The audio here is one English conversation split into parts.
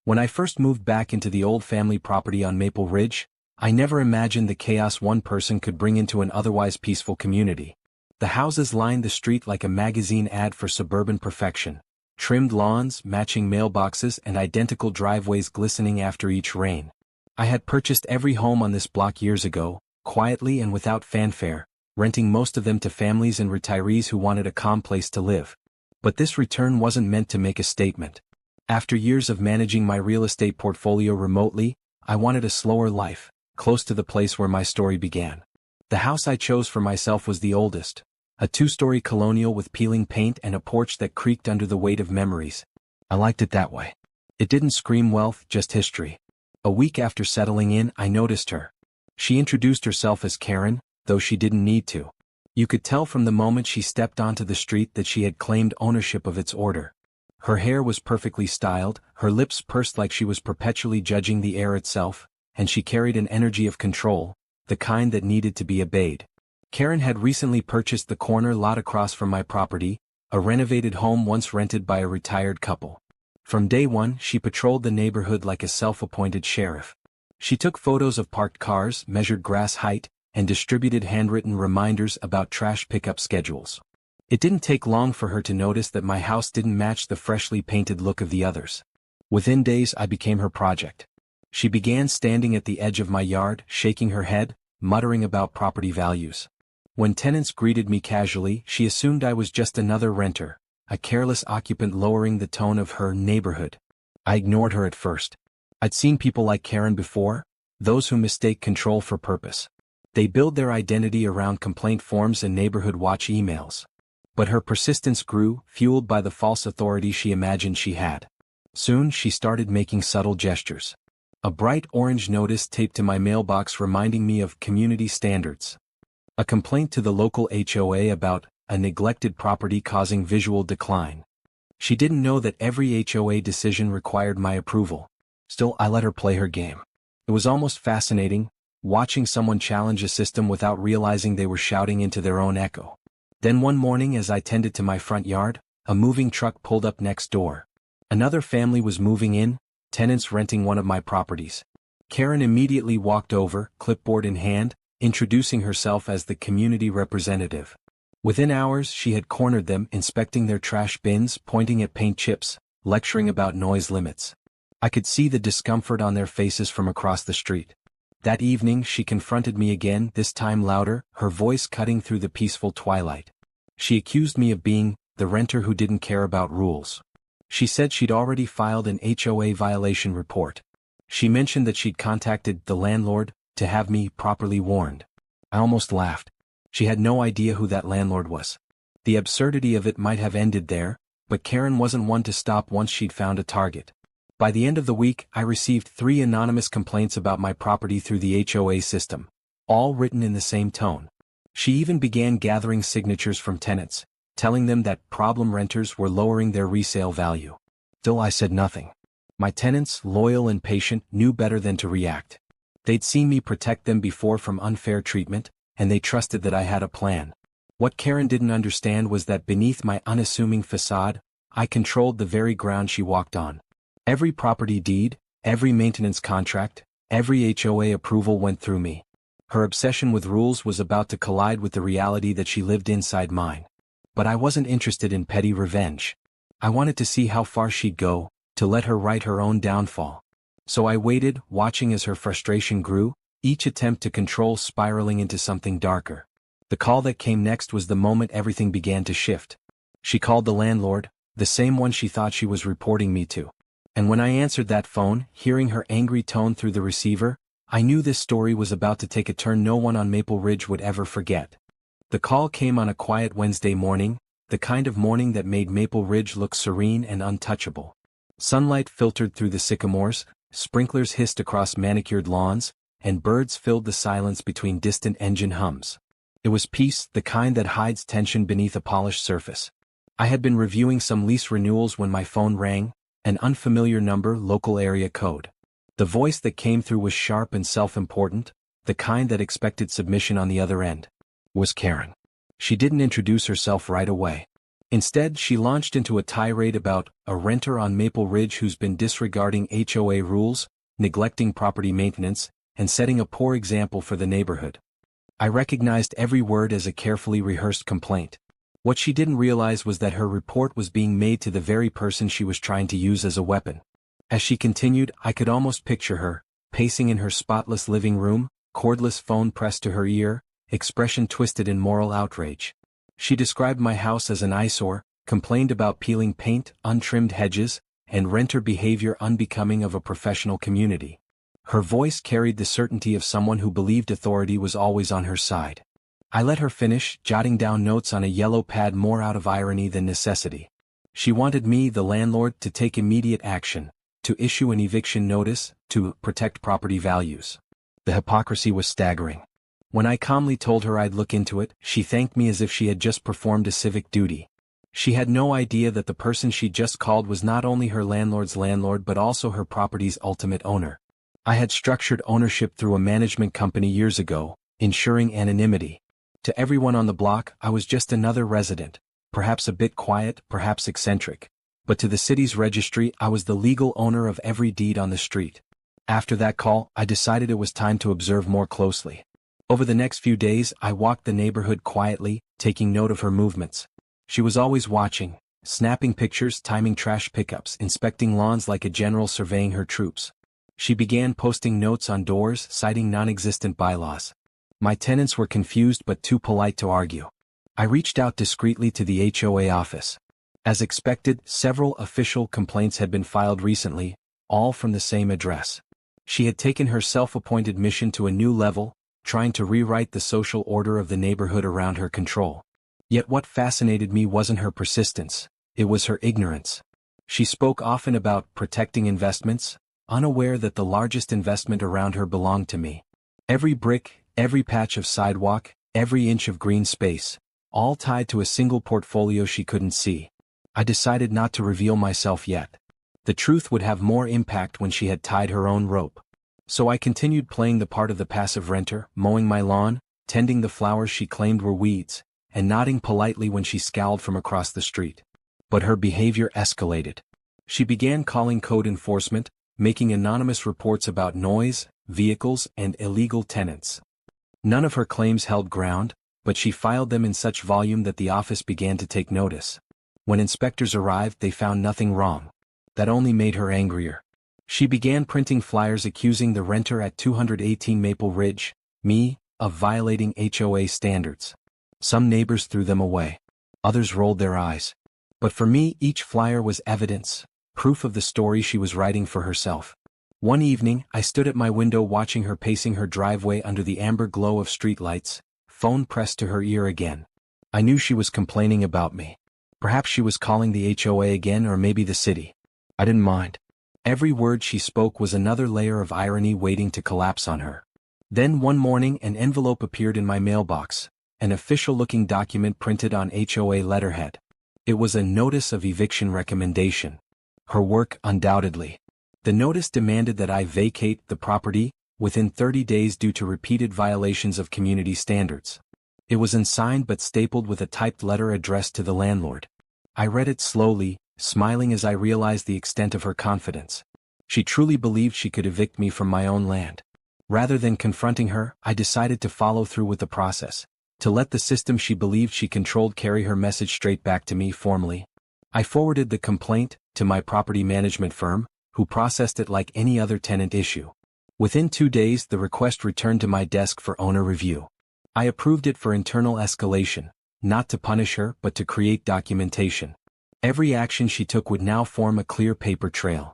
When I first moved back into the old family property on Maple Ridge, I never imagined the chaos one person could bring into an otherwise peaceful community. The houses lined the street like a magazine ad for suburban perfection. Trimmed lawns, matching mailboxes, and identical driveways glistening after each rain. I had purchased every home on this block years ago, quietly and without fanfare, renting most of them to families and retirees who wanted a calm place to live. But this return wasn't meant to make a statement. After years of managing my real estate portfolio remotely, I wanted a slower life, close to the place where my story began. The house I chose for myself was the oldest, a two-story colonial with peeling paint and a porch that creaked under the weight of memories. I liked it that way. It didn't scream wealth, just history. A week after settling in, I noticed her. She introduced herself as Karen, though she didn't need to. You could tell from the moment she stepped onto the street that she had claimed ownership of its order. Her hair was perfectly styled, her lips pursed like she was perpetually judging the air itself, and she carried an energy of control, the kind that needed to be obeyed. Karen had recently purchased the corner lot across from my property, a renovated home once rented by a retired couple. From day one, she patrolled the neighborhood like a self-appointed sheriff. She took photos of parked cars, measured grass height, and distributed handwritten reminders about trash pickup schedules. It didn't take long for her to notice that my house didn't match the freshly painted look of the others. Within days, I became her project. She began standing at the edge of my yard, shaking her head, muttering about property values. When tenants greeted me casually, she assumed I was just another renter, a careless occupant lowering the tone of her neighborhood. I ignored her at first. I'd seen people like Karen before, those who mistake control for purpose. They build their identity around complaint forms and neighborhood watch emails. But her persistence grew, fueled by the false authority she imagined she had. Soon she started making subtle gestures. A bright orange notice taped to my mailbox reminding me of community standards. A complaint to the local HOA about a neglected property causing visual decline. She didn't know that every HOA decision required my approval. Still, I let her play her game. It was almost fascinating, watching someone challenge a system without realizing they were shouting into their own echo. Then one morning as I tended to my front yard, a moving truck pulled up next door. Another family was moving in, tenants renting one of my properties. Karen immediately walked over, clipboard in hand, introducing herself as the community representative. Within hours, she had cornered them, inspecting their trash bins, pointing at paint chips, lecturing about noise limits. I could see the discomfort on their faces from across the street. That evening, she confronted me again, this time louder, her voice cutting through the peaceful twilight. She accused me of being the renter who didn't care about rules. She said she'd already filed an HOA violation report. She mentioned that she'd contacted the landlord to have me properly warned. I almost laughed. She had no idea who that landlord was. The absurdity of it might have ended there, but Karen wasn't one to stop once she'd found a target. By the end of the week, I received 3 anonymous complaints about my property through the HOA system, all written in the same tone. She even began gathering signatures from tenants, telling them that problem renters were lowering their resale value. Still, I said nothing. My tenants, loyal and patient, knew better than to react. They'd seen me protect them before from unfair treatment, and they trusted that I had a plan. What Karen didn't understand was that beneath my unassuming facade, I controlled the very ground she walked on. Every property deed, every maintenance contract, every HOA approval went through me. Her obsession with rules was about to collide with the reality that she lived inside mine. But I wasn't interested in petty revenge. I wanted to see how far she'd go, to let her write her own downfall. So I waited, watching as her frustration grew, each attempt to control spiraling into something darker. The call that came next was the moment everything began to shift. She called the landlord, the same one she thought she was reporting me to. And when I answered that phone, hearing her angry tone through the receiver, I knew this story was about to take a turn no one on Maple Ridge would ever forget. The call came on a quiet Wednesday morning, the kind of morning that made Maple Ridge look serene and untouchable. Sunlight filtered through the sycamores, sprinklers hissed across manicured lawns, and birds filled the silence between distant engine hums. It was peace, the kind that hides tension beneath a polished surface. I had been reviewing some lease renewals when my phone rang, an unfamiliar number, local area code. The voice that came through was sharp and self-important, the kind that expected submission on the other end. Was Karen. She didn't introduce herself right away. Instead, she launched into a tirade about a renter on Maple Ridge who's been disregarding HOA rules, neglecting property maintenance, and setting a poor example for the neighborhood. I recognized every word as a carefully rehearsed complaint. What she didn't realize was that her report was being made to the very person she was trying to use as a weapon. As she continued, I could almost picture her, pacing in her spotless living room, cordless phone pressed to her ear, expression twisted in moral outrage. She described my house as an eyesore, complained about peeling paint, untrimmed hedges, and renter behavior unbecoming of a professional community. Her voice carried the certainty of someone who believed authority was always on her side. I let her finish, jotting down notes on a yellow pad more out of irony than necessity. She wanted me, the landlord, to take immediate action, to issue an eviction notice, to protect property values. The hypocrisy was staggering. When I calmly told her I'd look into it, she thanked me as if she had just performed a civic duty. She had no idea that the person she'd just called was not only her landlord's landlord but also her property's ultimate owner. I had structured ownership through a management company years ago, ensuring anonymity. To everyone on the block, I was just another resident, perhaps a bit quiet, perhaps eccentric. But to the city's registry, I was the legal owner of every deed on the street. After that call, I decided it was time to observe more closely. Over the next few days, I walked the neighborhood quietly, taking note of her movements. She was always watching, snapping pictures, timing trash pickups, inspecting lawns like a general surveying her troops. She began posting notes on doors, citing non-existent bylaws. My tenants were confused but too polite to argue. I reached out discreetly to the HOA office. As expected, several official complaints had been filed recently, all from the same address. She had taken her self-appointed mission to a new level, trying to rewrite the social order of the neighborhood around her control. Yet what fascinated me wasn't her persistence, it was her ignorance. She spoke often about protecting investments, unaware that the largest investment around her belonged to me. Every brick, every patch of sidewalk, every inch of green space, all tied to a single portfolio she couldn't see. I decided not to reveal myself yet. The truth would have more impact when she had tied her own rope. So I continued playing the part of the passive renter, mowing my lawn, tending the flowers she claimed were weeds, and nodding politely when she scowled from across the street. But her behavior escalated. She began calling code enforcement, making anonymous reports about noise, vehicles, and illegal tenants. None of her claims held ground, but she filed them in such volume that the office began to take notice. When inspectors arrived, they found nothing wrong. That only made her angrier. She began printing flyers accusing the renter at 218 Maple Ridge, me, of violating HOA standards. Some neighbors threw them away. Others rolled their eyes. But for me, each flyer was evidence, proof of the story she was writing for herself. One evening, I stood at my window watching her pacing her driveway under the amber glow of streetlights, phone pressed to her ear again. I knew she was complaining about me. Perhaps she was calling the HOA again, or maybe the city. I didn't mind. Every word she spoke was another layer of irony waiting to collapse on her. Then one morning an envelope appeared in my mailbox, an official-looking document printed on HOA letterhead. It was a notice of eviction recommendation. Her work, undoubtedly. The notice demanded that I vacate the property within 30 days due to repeated violations of community standards. It was unsigned but stapled with a typed letter addressed to the landlord. I read it slowly, smiling as I realized the extent of her confidence. She truly believed she could evict me from my own land. Rather than confronting her, I decided to follow through with the process, to let the system she believed she controlled carry her message straight back to me formally. I forwarded the complaint to my property management firm, who processed it like any other tenant issue. Within 2 days, the request returned to my desk for owner review. I approved it for internal escalation, not to punish her but to create documentation. Every action she took would now form a clear paper trail.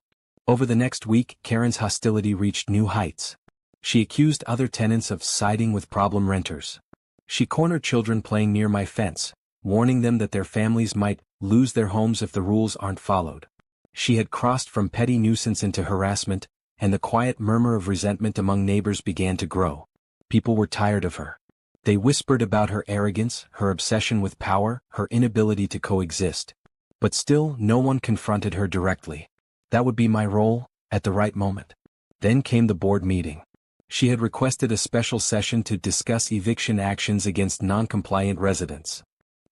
Over the next week, Karen's hostility reached new heights. She accused other tenants of siding with problem renters. She cornered children playing near my fence, warning them that their families might lose their homes if the rules aren't followed. She had crossed from petty nuisance into harassment, and the quiet murmur of resentment among neighbors began to grow. People were tired of her. They whispered about her arrogance, her obsession with power, her inability to coexist. But still, no one confronted her directly. That would be my role, at the right moment. Then came the board meeting. She had requested a special session to discuss eviction actions against non-compliant residents.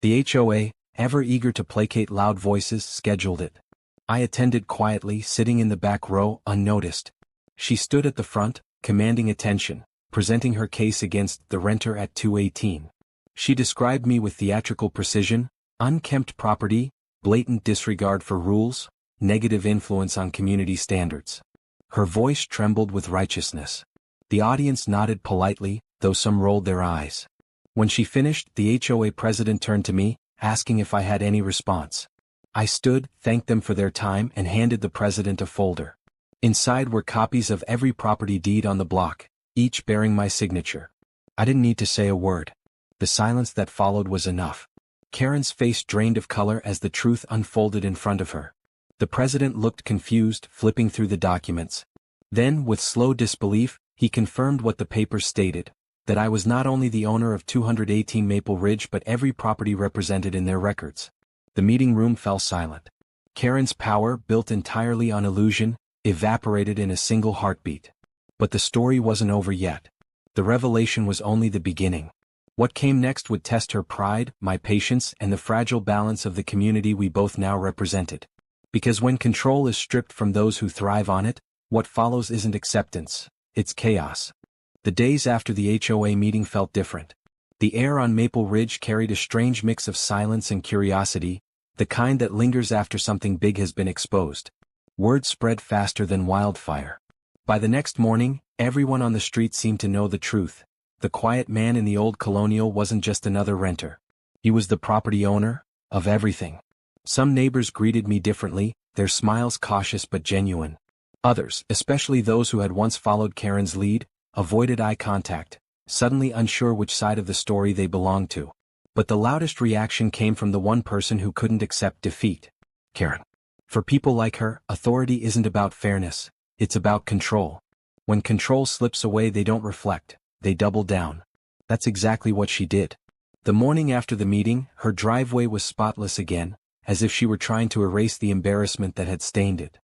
The HOA, ever eager to placate loud voices, scheduled it. I attended quietly, sitting in the back row, unnoticed. She stood at the front, commanding attention, presenting her case against the renter at 218. She described me with theatrical precision: unkempt property, blatant disregard for rules, negative influence on community standards. Her voice trembled with righteousness. The audience nodded politely, though some rolled their eyes. When she finished, the HOA president turned to me, asking if I had any response. I stood, thanked them for their time, and handed the president a folder. Inside were copies of every property deed on the block, each bearing my signature. I didn't need to say a word. The silence that followed was enough. Karen's face drained of color as the truth unfolded in front of her. The president looked confused, flipping through the documents. Then, with slow disbelief, he confirmed what the papers stated: that I was not only the owner of 218 Maple Ridge but every property represented in their records. The meeting room fell silent. Karen's power, built entirely on illusion, evaporated in a single heartbeat. But the story wasn't over yet. The revelation was only the beginning. What came next would test her pride, my patience, and the fragile balance of the community we both now represented. Because when control is stripped from those who thrive on it, what follows isn't acceptance, it's chaos. The days after the HOA meeting felt different. The air on Maple Ridge carried a strange mix of silence and curiosity, the kind that lingers after something big has been exposed. Word spread faster than wildfire. By the next morning, everyone on the street seemed to know the truth. The quiet man in the old colonial wasn't just another renter. He was the property owner of everything. Some neighbors greeted me differently, their smiles cautious but genuine. Others, especially those who had once followed Karen's lead, avoided eye contact, suddenly unsure which side of the story they belonged to. But the loudest reaction came from the one person who couldn't accept defeat: Karen. For people like her, authority isn't about fairness, it's about control. When control slips away, they don't reflect, they double down. That's exactly what she did. The morning after the meeting, her driveway was spotless again, as if she were trying to erase the embarrassment that had stained it.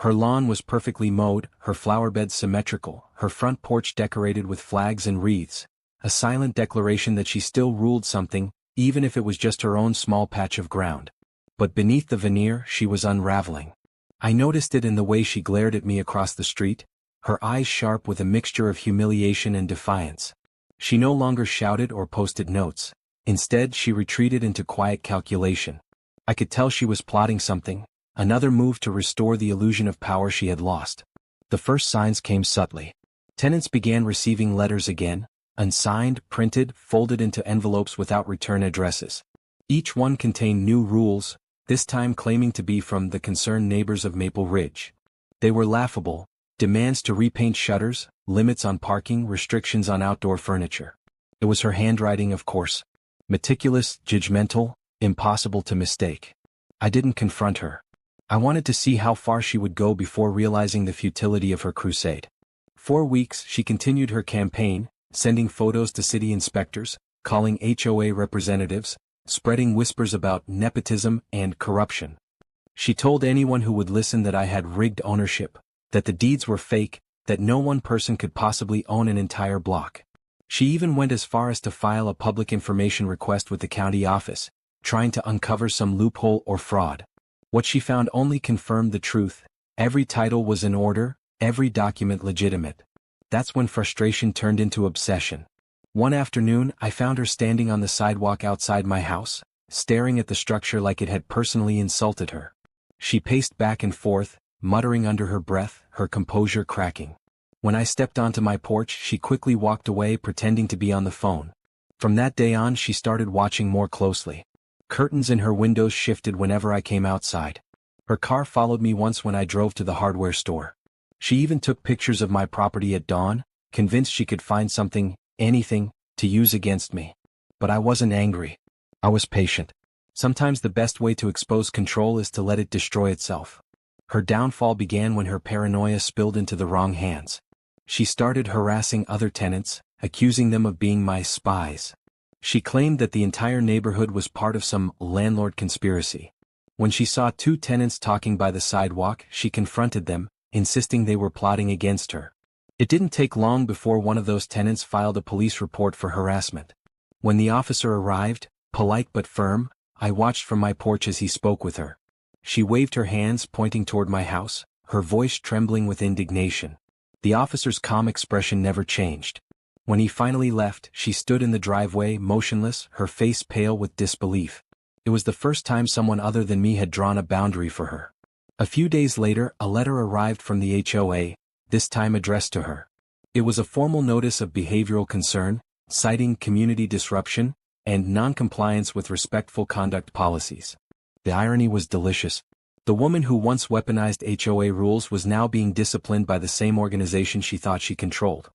Her lawn was perfectly mowed, her flower beds symmetrical, her front porch decorated with flags and wreaths, a silent declaration that she still ruled something, even if it was just her own small patch of ground. But beneath the veneer, she was unraveling. I noticed it in the way she glared at me across the street, her eyes sharp with a mixture of humiliation and defiance. She no longer shouted or posted notes. Instead, she retreated into quiet calculation. I could tell she was plotting something, another move to restore the illusion of power she had lost. The first signs came subtly. Tenants began receiving letters again, unsigned, printed, folded into envelopes without return addresses. Each one contained new rules, this time claiming to be from the concerned neighbors of Maple Ridge. They were laughable: demands to repaint shutters, limits on parking, restrictions on outdoor furniture. It was her handwriting, of course. Meticulous, judgmental, impossible to mistake. I didn't confront her. I wanted to see how far she would go before realizing the futility of her crusade. 4 weeks she continued her campaign, sending photos to city inspectors, calling HOA representatives, spreading whispers about nepotism and corruption. She told anyone who would listen that I had rigged ownership, that the deeds were fake, that no one person could possibly own an entire block. She even went as far as to file a public information request with the county office, trying to uncover some loophole or fraud. What she found only confirmed the truth: every title was in order, every document legitimate. That's when frustration turned into obsession. One afternoon, I found her standing on the sidewalk outside my house, staring at the structure like it had personally insulted her. She paced back and forth, muttering under her breath, her composure cracking. When I stepped onto my porch, she quickly walked away, pretending to be on the phone. From that day on, she started watching more closely. Curtains in her windows shifted whenever I came outside. Her car followed me once when I drove to the hardware store. She even took pictures of my property at dawn, convinced she could find something, anything, to use against me. But I wasn't angry. I was patient. Sometimes the best way to expose control is to let it destroy itself. Her downfall began when her paranoia spilled into the wrong hands. She started harassing other tenants, accusing them of being my spies. She claimed that the entire neighborhood was part of some landlord conspiracy. When she saw 2 tenants talking by the sidewalk, she confronted them, insisting they were plotting against her. It didn't take long before one of those tenants filed a police report for harassment. When the officer arrived, polite but firm, I watched from my porch as he spoke with her. She waved her hands pointing toward my house, her voice trembling with indignation. The officer's calm expression never changed. When he finally left, she stood in the driveway, motionless, her face pale with disbelief. It was the first time someone other than me had drawn a boundary for her. A few days later, a letter arrived from the HOA, this time addressed to her. It was a formal notice of behavioral concern, citing community disruption and non-compliance with respectful conduct policies. The irony was delicious. The woman who once weaponized HOA rules was now being disciplined by the same organization she thought she controlled.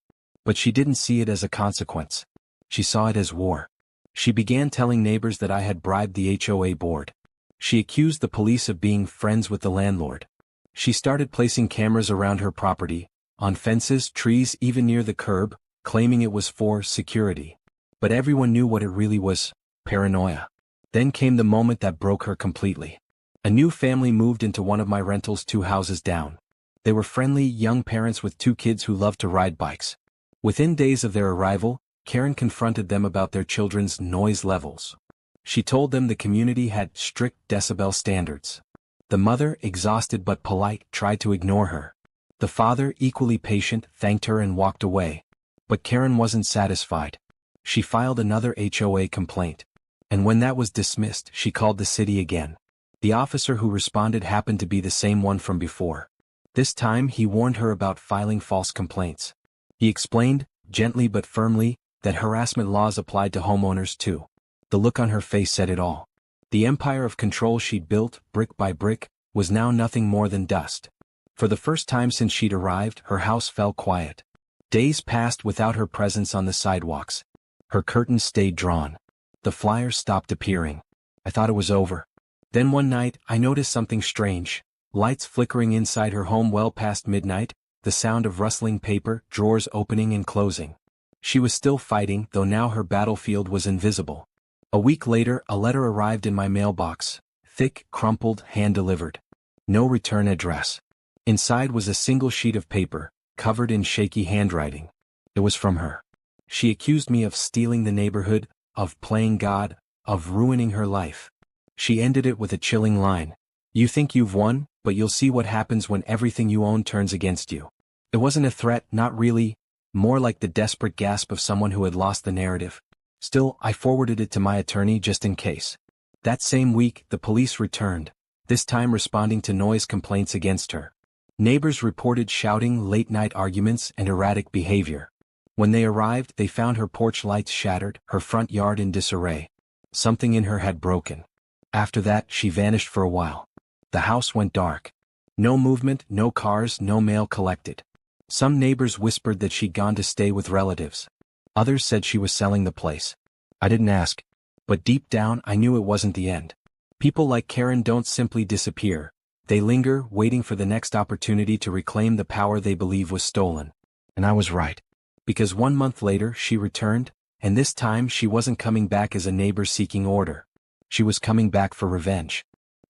But she didn't see it as a consequence. She saw it as war. She began telling neighbors that I had bribed the HOA board. She accused the police of being friends with the landlord. She started placing cameras around her property, on fences, trees, even near the curb, claiming it was for security. But everyone knew what it really was: paranoia. Then came the moment that broke her completely. A new family moved into one of my rentals 2 houses down. They were friendly, young parents with 2 kids who loved to ride bikes. Within days of their arrival, Karen confronted them about their children's noise levels. She told them the community had strict decibel standards. The mother, exhausted but polite, tried to ignore her. The father, equally patient, thanked her and walked away. But Karen wasn't satisfied. She filed another HOA complaint. And when that was dismissed, she called the city again. The officer who responded happened to be the same one from before. This time he warned her about filing false complaints. He explained, gently but firmly, that harassment laws applied to homeowners too. The look on her face said it all. The empire of control she'd built, brick by brick, was now nothing more than dust. For the first time since she'd arrived, her house fell quiet. Days passed without her presence on the sidewalks. Her curtains stayed drawn. The flyers stopped appearing. I thought it was over. Then one night, I noticed something strange. Lights flickering inside her home well past midnight, the sound of rustling paper, drawers opening and closing. She was still fighting, though now her battlefield was invisible. A week later, a letter arrived in my mailbox. Thick, crumpled, hand-delivered. No return address. Inside was a single sheet of paper, covered in shaky handwriting. It was from her. She accused me of stealing the neighborhood, of playing God, of ruining her life. She ended it with a chilling line. You think you've won, but you'll see what happens when everything you own turns against you. It wasn't a threat, not really, more like the desperate gasp of someone who had lost the narrative. Still, I forwarded it to my attorney just in case. That same week, the police returned, this time responding to noise complaints against her. Neighbors reported shouting, late-night arguments, and erratic behavior. When they arrived, they found her porch lights shattered, her front yard in disarray. Something in her had broken. After that, she vanished for a while. The house went dark. No movement, no cars, no mail collected. Some neighbors whispered that she'd gone to stay with relatives. Others said she was selling the place. I didn't ask. But deep down, I knew it wasn't the end. People like Karen don't simply disappear. They linger, waiting for the next opportunity to reclaim the power they believe was stolen. And I was right. Because 1 month later, she returned, and this time she wasn't coming back as a neighbor seeking order. She was coming back for revenge.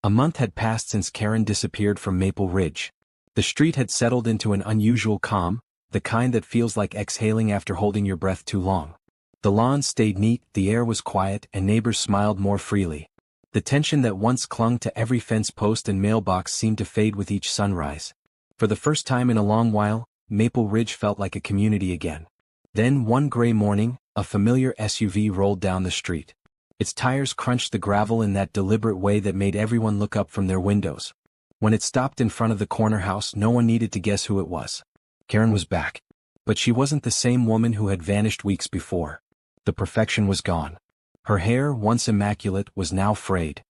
A month had passed since Karen disappeared from Maple Ridge. The street had settled into an unusual calm, the kind that feels like exhaling after holding your breath too long. The lawn stayed neat, the air was quiet, and neighbors smiled more freely. The tension that once clung to every fence post and mailbox seemed to fade with each sunrise. For the first time in a long while, Maple Ridge felt like a community again. Then one gray morning, a familiar SUV rolled down the street. Its tires crunched the gravel in that deliberate way that made everyone look up from their windows. When it stopped in front of the corner house, no one needed to guess who it was. Karen was back. But she wasn't the same woman who had vanished weeks before. The perfection was gone. Her hair, once immaculate, was now frayed.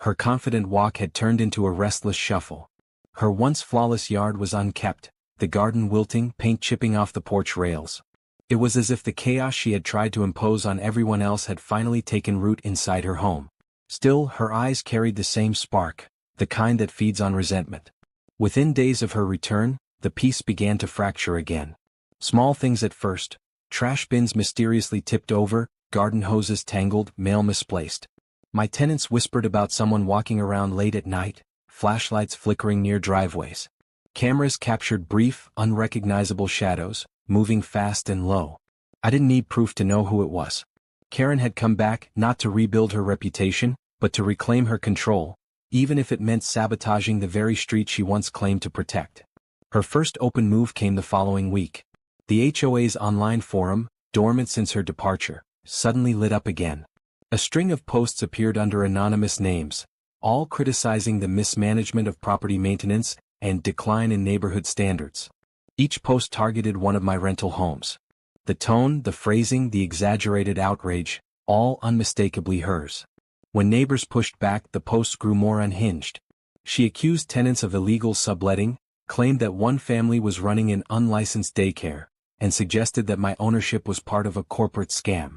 Her confident walk had turned into a restless shuffle. Her once flawless yard was unkept, the garden wilting, paint chipping off the porch rails. It was as if the chaos she had tried to impose on everyone else had finally taken root inside her home. Still, her eyes carried the same spark, the kind that feeds on resentment. Within days of her return, the peace began to fracture again. Small things at first: trash bins mysteriously tipped over, garden hoses tangled, mail misplaced. My tenants whispered about someone walking around late at night, flashlights flickering near driveways. Cameras captured brief, unrecognizable shadows, moving fast and low. I didn't need proof to know who it was. Karen had come back, not to rebuild her reputation, but to reclaim her control, even if it meant sabotaging the very street she once claimed to protect. Her first open move came the following week. The HOA's online forum, dormant since her departure, suddenly lit up again. A string of posts appeared under anonymous names, all criticizing the mismanagement of property maintenance and decline in neighborhood standards. Each post targeted one of my rental homes. The tone, the phrasing, the exaggerated outrage, all unmistakably hers. When neighbors pushed back, the posts grew more unhinged. She accused tenants of illegal subletting, claimed that one family was running an unlicensed daycare, and suggested that my ownership was part of a corporate scam.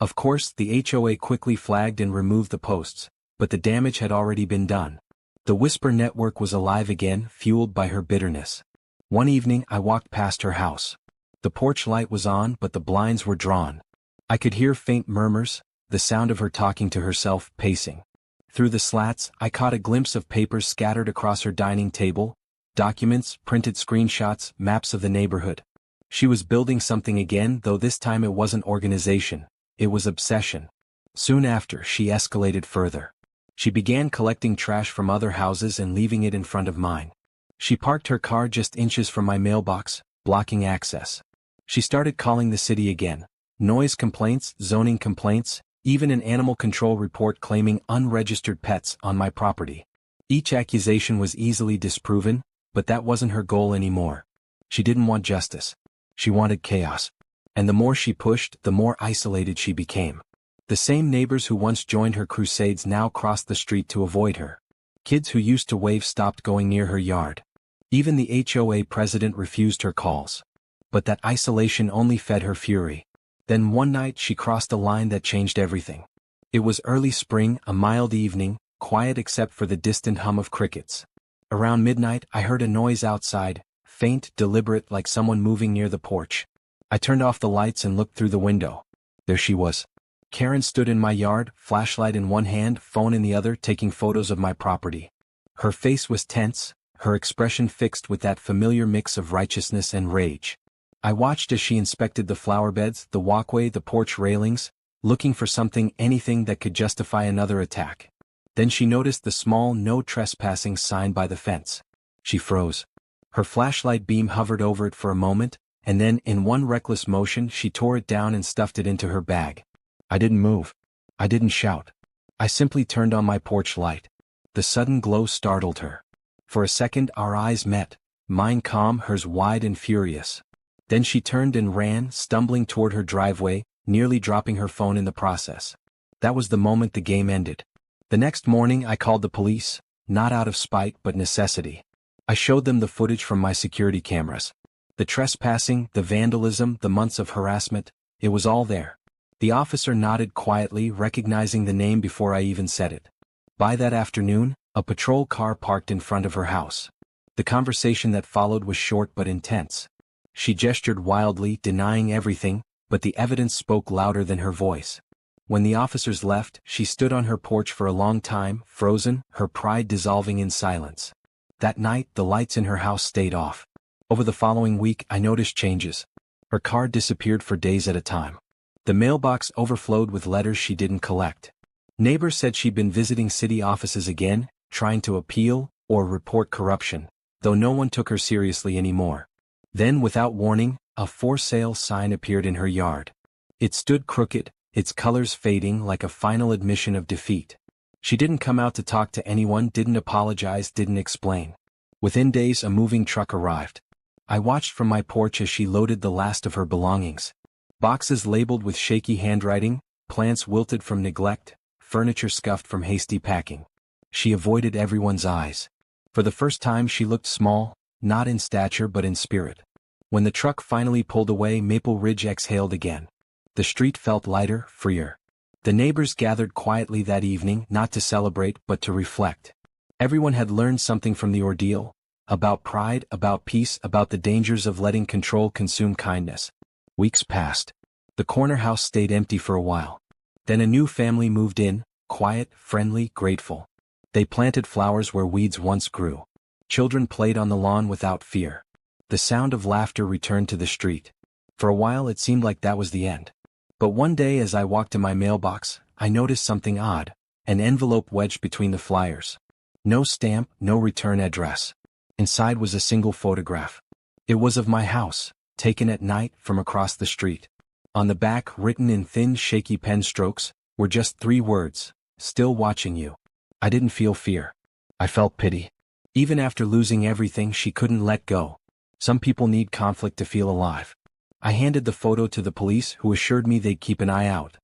Of course, the HOA quickly flagged and removed the posts, but the damage had already been done. The Whisper network was alive again, fueled by her bitterness. One evening I walked past her house. The porch light was on, but the blinds were drawn. I could hear faint murmurs, the sound of her talking to herself, pacing. Through the slats, I caught a glimpse of papers scattered across her dining table, documents, printed screenshots, maps of the neighborhood. She was building something again, though this time it wasn't organization, it was obsession. Soon after, she escalated further. She began collecting trash from other houses and leaving it in front of mine. She parked her car just inches from my mailbox, blocking access. She started calling the city again. Noise complaints, zoning complaints, even an animal control report claiming unregistered pets on my property. Each accusation was easily disproven, but that wasn't her goal anymore. She didn't want justice. She wanted chaos. And the more she pushed, the more isolated she became. The same neighbors who once joined her crusades now crossed the street to avoid her. Kids who used to wave stopped going near her yard. Even the HOA president refused her calls. But that isolation only fed her fury. Then one night she crossed a line that changed everything. It was early spring, a mild evening, quiet except for the distant hum of crickets. Around midnight I heard a noise outside, faint, deliberate, like someone moving near the porch. I turned off the lights and looked through the window. There she was. Karen stood in my yard, flashlight in one hand, phone in the other, taking photos of my property. Her face was tense, her expression fixed with that familiar mix of righteousness and rage. I watched as she inspected the flower beds, the walkway, the porch railings, looking for something, anything that could justify another attack. Then she noticed the small "No Trespassing" sign by the fence. She froze. Her flashlight beam hovered over it for a moment, and then, in one reckless motion, she tore it down and stuffed it into her bag. I didn't move. I didn't shout. I simply turned on my porch light. The sudden glow startled her. For a second our eyes met, mine calm, hers wide and furious. Then she turned and ran, stumbling toward her driveway, nearly dropping her phone in the process. That was the moment the game ended. The next morning I called the police, not out of spite but necessity. I showed them the footage from my security cameras. The trespassing, the vandalism, the months of harassment, it was all there. The officer nodded quietly, recognizing the name before I even said it. By that afternoon, a patrol car parked in front of her house. The conversation that followed was short but intense. She gestured wildly, denying everything, but the evidence spoke louder than her voice. When the officers left, she stood on her porch for a long time, frozen, her pride dissolving in silence. That night, the lights in her house stayed off. Over the following week, I noticed changes. Her car disappeared for days at a time. The mailbox overflowed with letters she didn't collect. Neighbors said she'd been visiting city offices again, trying to appeal or report corruption, though no one took her seriously anymore. Then, without warning, a "for sale" sign appeared in her yard. It stood crooked, its colors fading, like a final admission of defeat. She didn't come out to talk to anyone, didn't apologize, didn't explain. Within days a moving truck arrived. I watched from my porch as she loaded the last of her belongings. Boxes labeled with shaky handwriting, plants wilted from neglect, furniture scuffed from hasty packing. She avoided everyone's eyes. For the first time she looked small, not in stature but in spirit. When the truck finally pulled away, Maple Ridge exhaled again. The street felt lighter, freer. The neighbors gathered quietly that evening, not to celebrate but to reflect. Everyone had learned something from the ordeal, about pride, about peace, about the dangers of letting control consume kindness. Weeks passed. The corner house stayed empty for a while. Then a new family moved in, quiet, friendly, grateful. They planted flowers where weeds once grew. Children played on the lawn without fear. The sound of laughter returned to the street. For a while it seemed like that was the end. But one day as I walked to my mailbox, I noticed something odd. an envelope wedged between the flyers. No stamp, no return address. Inside was a single photograph. It was of my house, taken at night from across the street. On the back, written in thin, shaky pen strokes, were just 3 words: "Still watching you." I didn't feel fear. I felt pity. Even after losing everything, she couldn't let go. Some people need conflict to feel alive. I handed the photo to the police, who assured me they'd keep an eye out.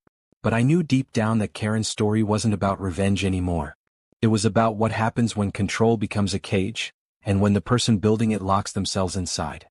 But I knew deep down that Karen's story wasn't about revenge anymore. It was about what happens when control becomes a cage, and when the person building it locks themselves inside.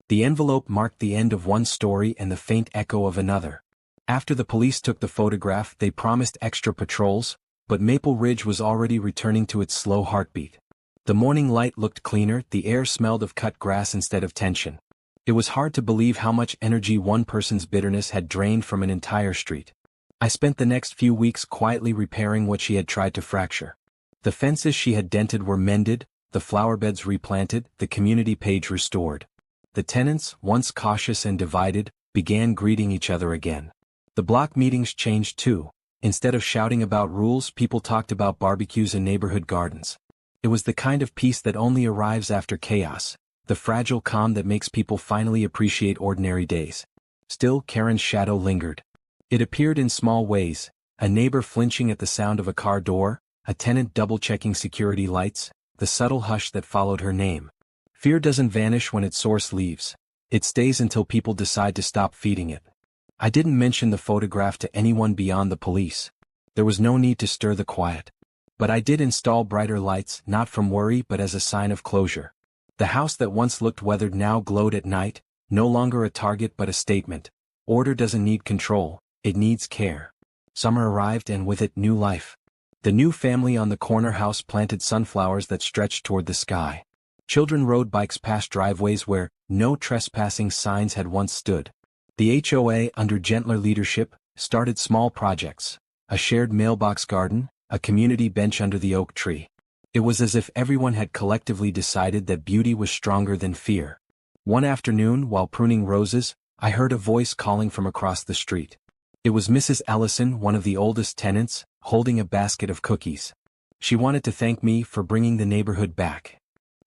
The envelope marked the end of one story and the faint echo of another. After the police took the photograph, they promised extra patrols, but Maple Ridge was already returning to its slow heartbeat. The morning light looked cleaner, the air smelled of cut grass instead of tension. It was hard to believe how much energy one person's bitterness had drained from an entire street. I spent the next few weeks quietly repairing what she had tried to fracture. The fences she had dented were mended, the flower beds replanted, the community page restored. The tenants, once cautious and divided, began greeting each other again. The block meetings changed too. Instead of shouting about rules, people talked about barbecues and neighborhood gardens. It was the kind of peace that only arrives after chaos, the fragile calm that makes people finally appreciate ordinary days. Still, Karen's shadow lingered. It appeared in small ways: a neighbor flinching at the sound of a car door, a tenant double-checking security lights, the subtle hush that followed her name. Fear doesn't vanish when its source leaves. It stays until people decide to stop feeding it. I didn't mention the photograph to anyone beyond the police. There was no need to stir the quiet. But I did install brighter lights, not from worry but as a sign of closure. The house that once looked weathered now glowed at night, no longer a target but a statement. Order doesn't need control, it needs care. Summer arrived and with it new life. The new family on the corner house planted sunflowers that stretched toward the sky. Children rode bikes past driveways where no trespassing signs had once stood. The HOA, under gentler leadership, started small projects: a shared mailbox garden, a community bench under the oak tree. It was as if everyone had collectively decided that beauty was stronger than fear. One afternoon, while pruning roses, I heard a voice calling from across the street. It was Mrs. Ellison, one of the oldest tenants, holding a basket of cookies. She wanted to thank me for bringing the neighborhood back.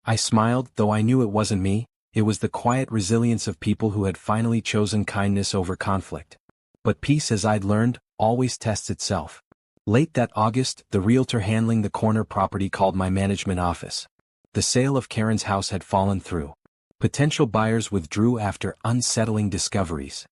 I smiled, though I knew it wasn't me. It was the quiet resilience of people who had finally chosen kindness over conflict. But peace, as I'd learned, always tests itself. Late that August, the realtor handling the corner property called my management office. The sale of Karen's house had fallen through. Potential buyers withdrew after unsettling discoveries.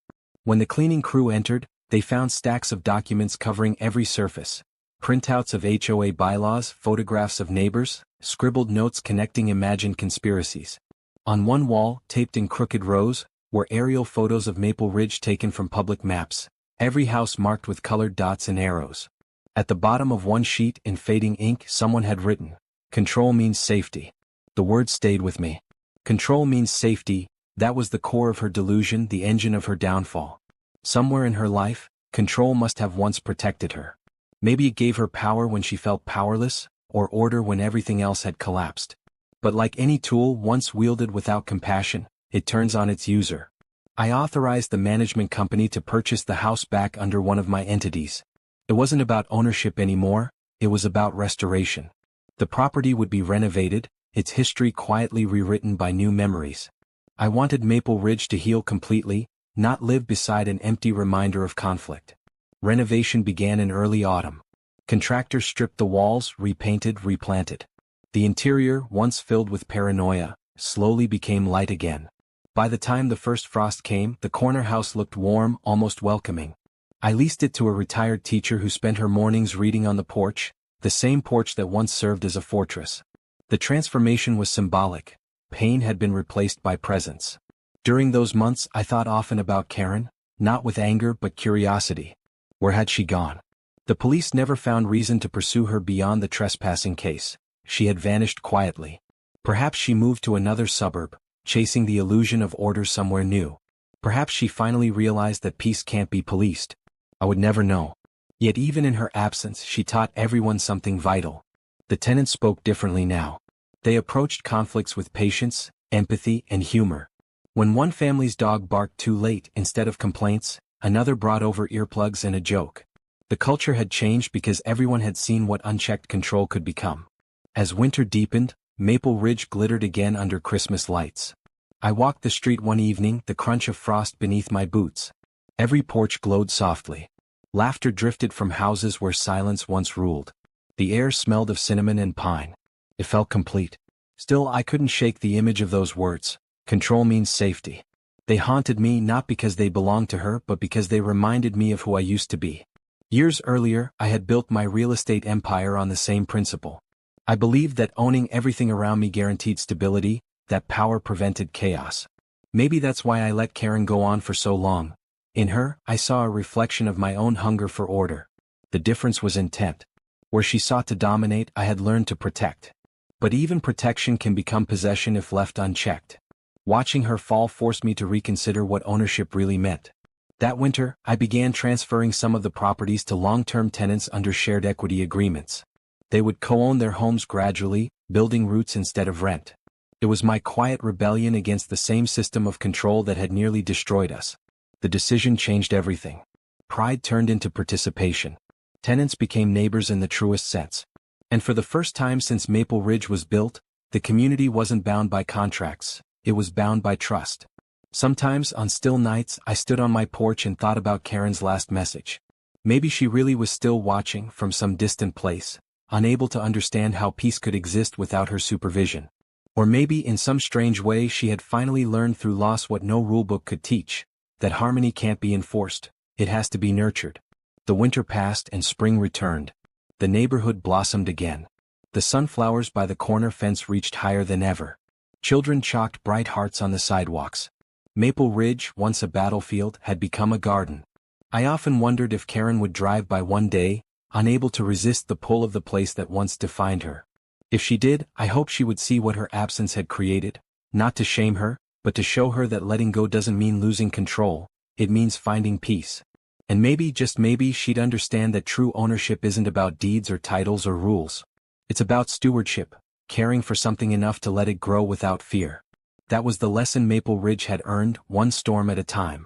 When the cleaning crew entered, they found stacks of documents covering every surface: printouts of HOA bylaws, photographs of neighbors, scribbled notes connecting imagined conspiracies. On one wall, taped in crooked rows, were aerial photos of Maple Ridge taken from public maps, every house marked with colored dots and arrows. At the bottom of one sheet, in fading ink, someone had written, "Control means safety." The word stayed with me. Control means safety. That was the core of her delusion, the engine of her downfall. Somewhere in her life, control must have once protected her. Maybe it gave her power when she felt powerless, or order when everything else had collapsed. But like any tool once wielded without compassion, it turns on its user. I authorized the management company to purchase the house back under one of my entities. It wasn't about ownership anymore, it was about restoration. The property would be renovated, its history quietly rewritten by new memories. I wanted Maple Ridge to heal completely, not live beside an empty reminder of conflict. Renovation began in early autumn. Contractors stripped the walls, repainted, replanted. The interior, once filled with paranoia, slowly became light again. By the time the first frost came, the corner house looked warm, almost welcoming. I leased it to a retired teacher who spent her mornings reading on the porch, the same porch that once served as a fortress. The transformation was symbolic. Pain had been replaced by presence. During those months, I thought often about Karen, not with anger but curiosity. Where had she gone? The police never found reason to pursue her beyond the trespassing case. She had vanished quietly. Perhaps she moved to another suburb, chasing the illusion of order somewhere new. Perhaps she finally realized that peace can't be policed. I would never know. Yet even in her absence, she taught everyone something vital. The tenants spoke differently now. They approached conflicts with patience, empathy, and humor. When one family's dog barked too late, instead of complaints, another brought over earplugs and a joke. The culture had changed because everyone had seen what unchecked control could become. As winter deepened, Maple Ridge glittered again under Christmas lights. I walked the street one evening, the crunch of frost beneath my boots. Every porch glowed softly. Laughter drifted from houses where silence once ruled. The air smelled of cinnamon and pine. It felt complete. Still, I couldn't shake the image of those words. Control means safety. They haunted me not because they belonged to her but because they reminded me of who I used to be. Years earlier, I had built my real estate empire on the same principle. I believed that owning everything around me guaranteed stability, that power prevented chaos. Maybe that's why I let Karen go on for so long. In her, I saw a reflection of my own hunger for order. The difference was intent. Where she sought to dominate, I had learned to protect. But even protection can become possession if left unchecked. Watching her fall forced me to reconsider what ownership really meant. That winter, I began transferring some of the properties to long-term tenants under shared equity agreements. They would co-own their homes gradually, building roots instead of rent. It was my quiet rebellion against the same system of control that had nearly destroyed us. The decision changed everything. Pride turned into participation. Tenants became neighbors in the truest sense. And for the first time since Maple Ridge was built, the community wasn't bound by contracts, it was bound by trust. Sometimes, on still nights, I stood on my porch and thought about Karen's last message. Maybe she really was still watching from some distant place, unable to understand how peace could exist without her supervision. Or maybe in some strange way she had finally learned through loss what no rulebook could teach, that harmony can't be enforced, it has to be nurtured. The winter passed and spring returned. The neighborhood blossomed again. The sunflowers by the corner fence reached higher than ever. Children chalked bright hearts on the sidewalks. Maple Ridge, once a battlefield, had become a garden. I often wondered if Karen would drive by one day, unable to resist the pull of the place that once defined her. If she did, I hoped she would see what her absence had created, not to shame her, but to show her that letting go doesn't mean losing control, it means finding peace. And maybe, just maybe, she'd understand that true ownership isn't about deeds or titles or rules. It's about stewardship, caring for something enough to let it grow without fear. That was the lesson Maple Ridge had earned, one storm at a time.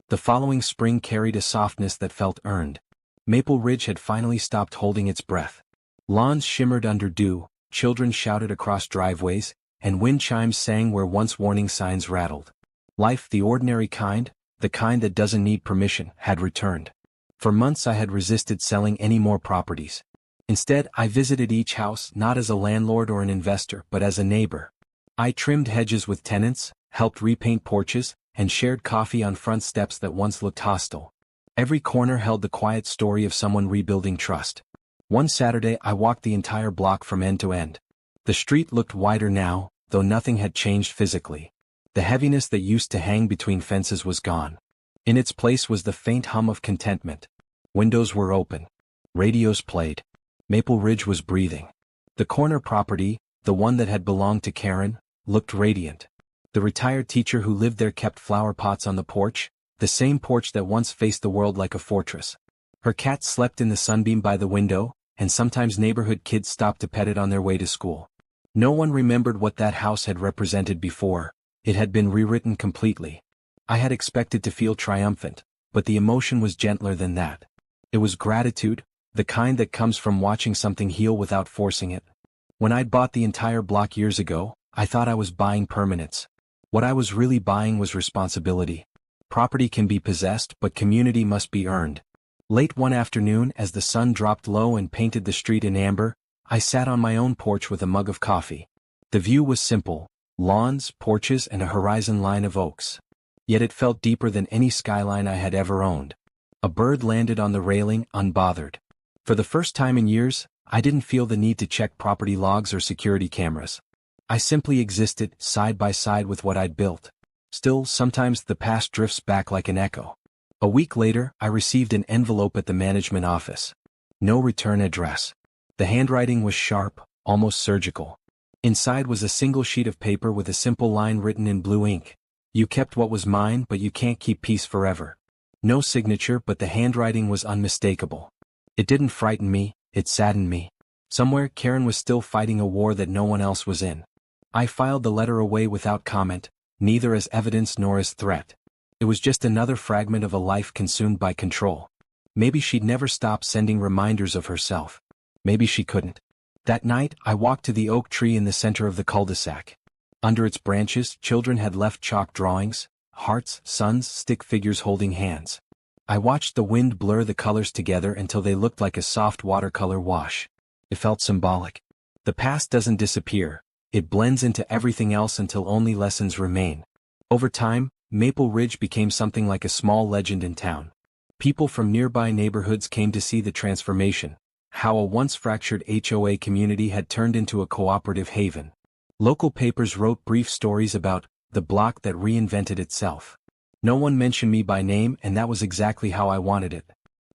The following spring carried a softness that felt earned. Maple Ridge had finally stopped holding its breath. Lawns shimmered under dew, children shouted across driveways, and wind chimes sang where once warning signs rattled. Life, the ordinary kind, the kind that doesn't need permission, had returned. For months I had resisted selling any more properties. Instead, I visited each house not as a landlord or an investor but as a neighbor. I trimmed hedges with tenants, helped repaint porches, and shared coffee on front steps that once looked hostile. Every corner held the quiet story of someone rebuilding trust. One Saturday I walked the entire block from end to end. The street looked wider now, though nothing had changed physically. The heaviness that used to hang between fences was gone. In its place was the faint hum of contentment. Windows were open. Radios played. Maple Ridge was breathing. The corner property, the one that had belonged to Karen, looked radiant. The retired teacher who lived there kept flower pots on the porch, the same porch that once faced the world like a fortress. Her cat slept in the sunbeam by the window, and sometimes neighborhood kids stopped to pet it on their way to school. No one remembered what that house had represented before. It had been rewritten completely. I had expected to feel triumphant, but the emotion was gentler than that. It was gratitude, the kind that comes from watching something heal without forcing it. When I'd bought the entire block years ago, I thought I was buying permanence. What I was really buying was responsibility. Property can be possessed, but community must be earned. Late one afternoon, as the sun dropped low and painted the street in amber, I sat on my own porch with a mug of coffee. The view was simple: lawns, porches, and a horizon line of oaks. Yet it felt deeper than any skyline I had ever owned. A bird landed on the railing, unbothered. For the first time in years, I didn't feel the need to check property logs or security cameras. I simply existed, side by side with what I'd built. Still, sometimes the past drifts back like an echo. A week later, I received an envelope at the management office. No return address. The handwriting was sharp, almost surgical. Inside was a single sheet of paper with a simple line written in blue ink. You kept what was mine, but you can't keep peace forever. No signature, but the handwriting was unmistakable. It didn't frighten me, it saddened me. Somewhere, Karen was still fighting a war that no one else was in. I filed the letter away without comment, neither as evidence nor as threat. It was just another fragment of a life consumed by control. Maybe she'd never stop sending reminders of herself. Maybe she couldn't. That night, I walked to the oak tree in the center of the cul-de-sac. Under its branches, children had left chalk drawings, hearts, suns, stick figures holding hands. I watched the wind blur the colors together until they looked like a soft watercolor wash. It felt symbolic. The past doesn't disappear. It blends into everything else until only lessons remain. Over time, Maple Ridge became something like a small legend in town. People from nearby neighborhoods came to see the transformation, how a once fractured HOA community had turned into a cooperative haven. Local papers wrote brief stories about the block that reinvented itself. No one mentioned me by name, and that was exactly how I wanted it.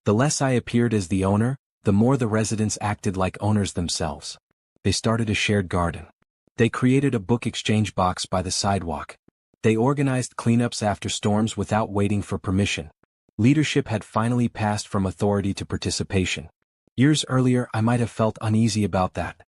The less I appeared as the owner, the more the residents acted like owners themselves. They started a shared garden. They created a book exchange box by the sidewalk. They organized cleanups after storms without waiting for permission. Leadership had finally passed from authority to participation. Years earlier, I might have felt uneasy about that.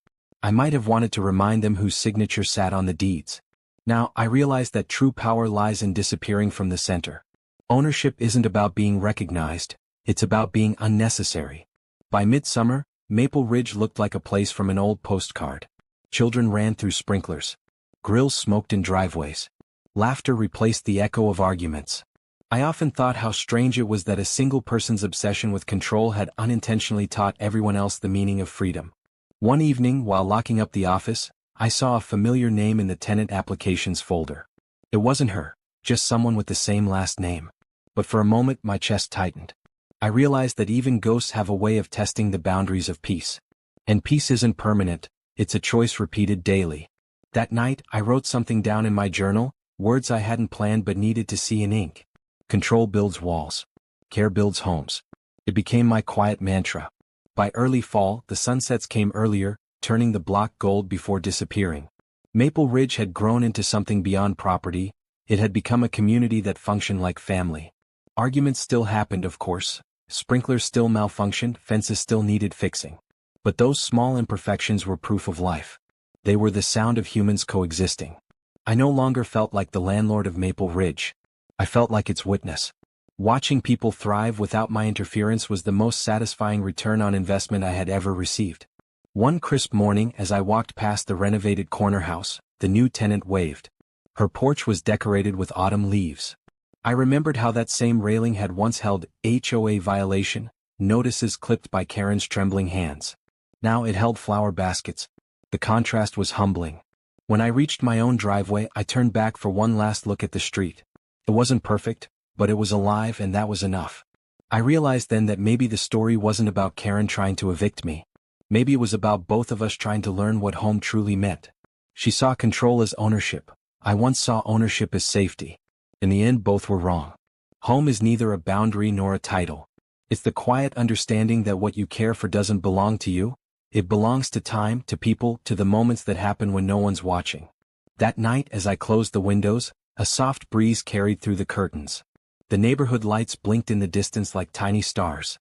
I might have wanted to remind them whose signature sat on the deeds. Now, I realize that true power lies in disappearing from the center. Ownership isn't about being recognized, it's about being unnecessary. By midsummer, Maple Ridge looked like a place from an old postcard. Children ran through sprinklers. Grills smoked in driveways. Laughter replaced the echo of arguments. I often thought how strange it was that a single person's obsession with control had unintentionally taught everyone else the meaning of freedom. One evening, while locking up the office, I saw a familiar name in the tenant applications folder. It wasn't her, just someone with the same last name. But for a moment my chest tightened. I realized that even ghosts have a way of testing the boundaries of peace. And peace isn't permanent, it's a choice repeated daily. That night, I wrote something down in my journal, words I hadn't planned but needed to see in ink. Control builds walls. Care builds homes. It became my quiet mantra. By early fall, the sunsets came earlier, turning the block gold before disappearing. Maple Ridge had grown into something beyond property. It had become a community that functioned like family. Arguments still happened, of course. Sprinklers still malfunctioned, fences still needed fixing. But those small imperfections were proof of life. They were the sound of humans coexisting. I no longer felt like the landlord of Maple Ridge. I felt like its witness. Watching people thrive without my interference was the most satisfying return on investment I had ever received. One crisp morning, as I walked past the renovated corner house, the new tenant waved. Her porch was decorated with autumn leaves. I remembered how that same railing had once held HOA violation, notices clipped by Karen's trembling hands. Now it held flower baskets. The contrast was humbling. When I reached my own driveway, I turned back for one last look at the street. It wasn't perfect, but it was alive, and that was enough. I realized then that maybe the story wasn't about Karen trying to evict me. Maybe it was about both of us trying to learn what home truly meant. She saw control as ownership. I once saw ownership as safety. In the end, both were wrong. Home is neither a boundary nor a title. It's the quiet understanding that what you care for doesn't belong to you. It belongs to time, to people, to the moments that happen when no one's watching. That night, as I closed the windows, a soft breeze carried through the curtains. The neighborhood lights blinked in the distance like tiny stars.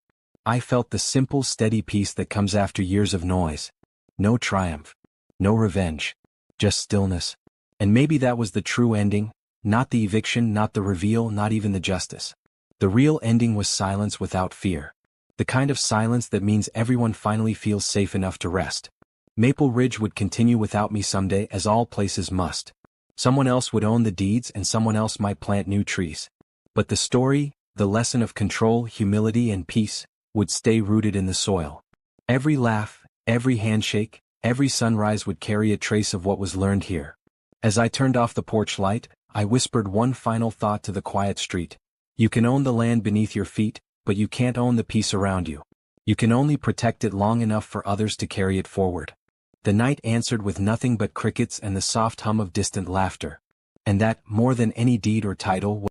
I felt the simple, steady peace that comes after years of noise. No triumph. No revenge. Just stillness. And maybe that was the true ending, not the eviction, not the reveal, not even the justice. The real ending was silence without fear. The kind of silence that means everyone finally feels safe enough to rest. Maple Ridge would continue without me someday, as all places must. Someone else would own the deeds, and someone else might plant new trees. But the story, the lesson of control, humility, and peace, would stay rooted in the soil. Every laugh, every handshake, every sunrise would carry a trace of what was learned here. As I turned off the porch light, I whispered one final thought to the quiet street. You can own the land beneath your feet, but you can't own the peace around you. You can only protect it long enough for others to carry it forward. The night answered with nothing but crickets and the soft hum of distant laughter. And that, more than any deed or title,